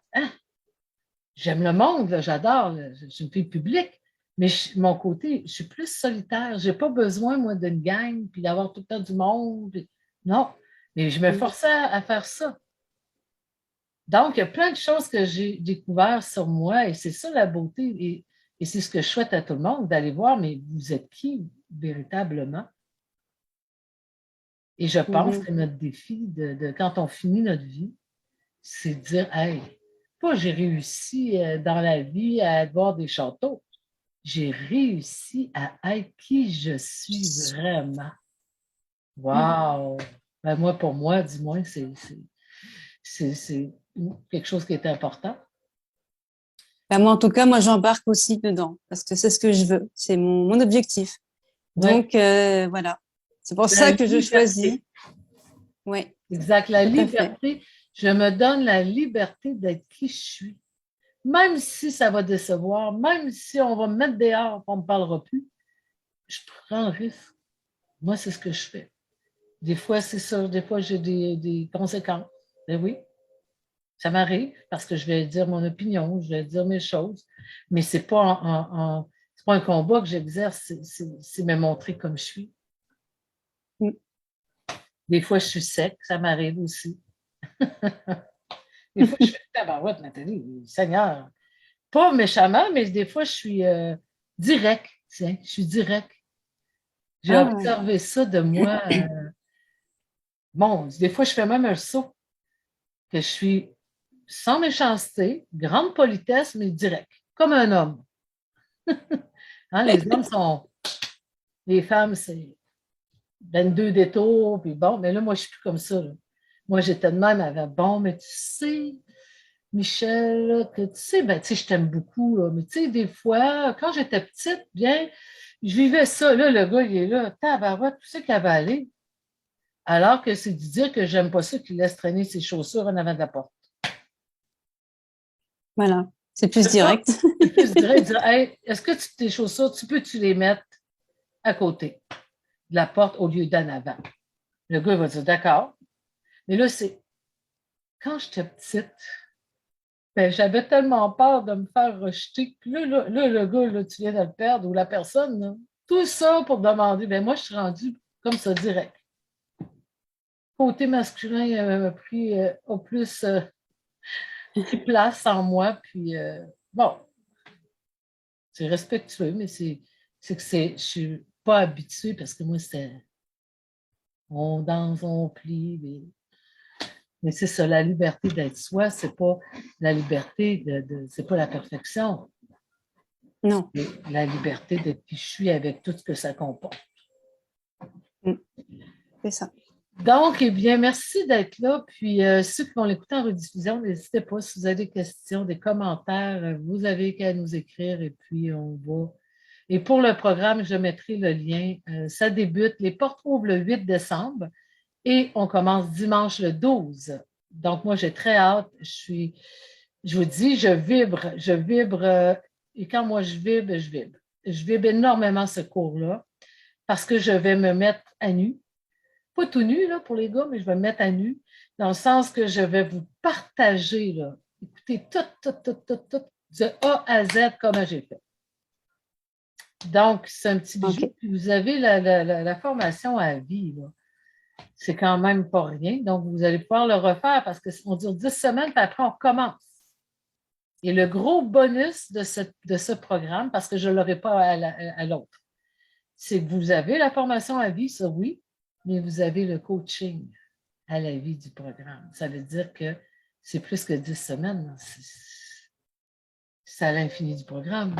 j'aime le monde, là, j'adore, là, je suis une fille publique, mais mon côté, je suis plus solitaire. Je n'ai pas besoin, moi, d'une gang, puis d'avoir tout le temps du monde. Non, mais je me forçais à faire ça. Donc, il y a plein de choses que j'ai découvertes sur moi et c'est ça la beauté et c'est ce que je souhaite à tout le monde, d'aller voir, mais vous êtes qui véritablement? Et je pense que notre défi quand on finit notre vie, c'est de dire, hey, pas j'ai réussi dans la vie à avoir des châteaux, j'ai réussi à être qui je suis vraiment. Wow! Ben moi, pour moi, dis-moi, c'est quelque chose qui est important. Ben moi, en tout cas, moi, j'embarque aussi dedans parce que c'est ce que je veux. C'est mon objectif. Donc, voilà. C'est pour ça que je choisis. Oui. Exact. La liberté. Je me donne la liberté d'être qui je suis. même si ça va décevoir, même si on va me mettre dehors, on ne me parlera plus, je prends le risque. Moi, c'est ce que je fais. Des fois, c'est ça. Des fois, j'ai des conséquences. Ben oui, ça m'arrive parce que je vais dire mon opinion, je vais dire mes choses, mais ce n'est pas, c'est pas un combat que j'exerce, c'est me montrer comme je suis. Mm. Des fois, je suis sec, ça m'arrive aussi. Des fois, je fais tabarouette, Nathalie, Seigneur. Pas méchamment, mais des fois, je suis direct. Tiens, je suis direct. J'ai Ah, observé ça de moi. Bon, des fois, je fais même un saut, que je suis sans méchanceté, grande politesse, mais direct, comme un homme. Hein, les hommes sont. Les femmes, c'est 22 détours, puis bon, mais là, moi, je suis plus comme ça. Là. Moi, j'étais de même avec bon, mais tu sais, Michel, là, que tu sais, ben, tu sais, je t'aime beaucoup, là, mais tu sais, des fois, quand j'étais petite, bien, je vivais ça. Là, le gars, il est là, tabarouette, tout ça qu'il avait allé. Alors que c'est de dire que j'aime pas ça qu'il laisse traîner ses chaussures en avant de la porte. voilà, c'est plus direct. C'est plus direct, dire, hey, est-ce que tes chaussures, tu peux-tu les mettre à côté de la porte au lieu d'en avant? Le gars il va dire, d'accord. Mais là, c'est quand j'étais petite, ben, j'avais tellement peur de me faire rejeter que là, le gars, là, tu viens de le perdre, ou la personne, là, tout ça pour demander, ben moi, je suis rendue comme ça, direct. Côté masculin a plus pris place en moi, puis bon, c'est respectueux, mais je suis pas habituée parce que moi, c'était on danse, on plie, mais c'est ça, la liberté d'être soi, c'est pas la liberté c'est pas la perfection. Non. C'est la liberté d'être qui je suis avec tout ce que ça comporte. C'est ça. Donc, eh bien, merci d'être là. Puis, ceux qui vont l'écouter en rediffusion, n'hésitez pas. Si vous avez des questions, des commentaires, vous avez qu'à nous écrire et puis on va. Et pour le programme, je mettrai le lien. Ça débute, les portes ouvrent le 8 décembre et on commence dimanche le 12. Donc, moi, j'ai très hâte. Je vous dis, je vibre. Et quand moi, je vibre, je vibre. Je vibre énormément ce cours-là parce que je vais me mettre à nu. Pas tout nu là, pour les gars, mais je vais me mettre à nu, dans le sens que je vais vous partager, là, écoutez, tout, de A à Z, comment j'ai fait. Donc, c'est un petit bijou. Okay. Puis vous avez la formation à vie, là. C'est quand même pas rien. Donc, vous allez pouvoir le refaire parce qu'on dure 10 semaines, puis après, on commence. Et le gros bonus de ce programme, parce que je ne l'aurai pas à l'autre, c'est que vous avez la formation à vie, ça oui, mais vous avez le coaching à la vie du programme. Ça veut dire que c'est plus que 10 semaines. C'est à l'infini du programme.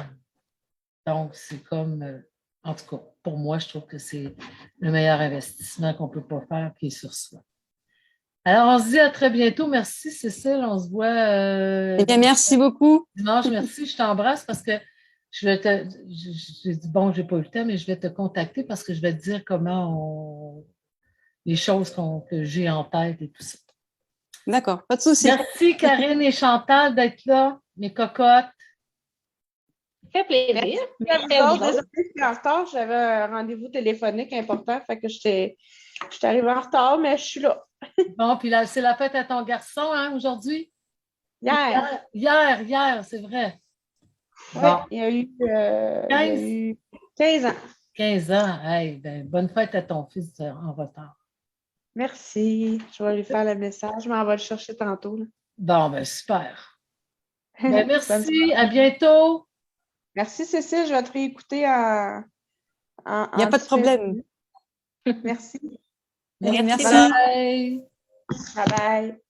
Donc, c'est comme, en tout cas, pour moi, je trouve que c'est le meilleur investissement qu'on ne peut pas faire qui est sur soi. Alors, on se dit à très bientôt. Merci, Cécile. On se voit. Eh bien, merci beaucoup. Dimanche, merci. Je t'embrasse parce que j'ai dit, bon, je n'ai pas eu le temps, mais je vais te contacter parce que je vais te dire comment les choses que j'ai en tête et tout ça. D'accord, pas de souci. Merci, Karine et Chantal, d'être là, mes cocottes. Ça fait plaisir. Merci à vous. Désolée, je suis en retard. J'avais un rendez-vous téléphonique important. Fait que je suis arrivée en retard, mais je suis là. Bon, puis là, c'est la fête à ton garçon, hein, aujourd'hui? Hier, c'est vrai. Oui, Bon. il y a eu 15 ans. 15 ans. Hey, ben, bonne fête à ton fils en retard. Merci. Je vais lui faire le message. Je m'en vais le chercher tantôt. Là. Bon, ben super. Ben, merci. À bientôt. Merci, Cécile. Je vais te réécouter en Il n'y a pas de problème. Merci. Merci. Bye. Bye bye.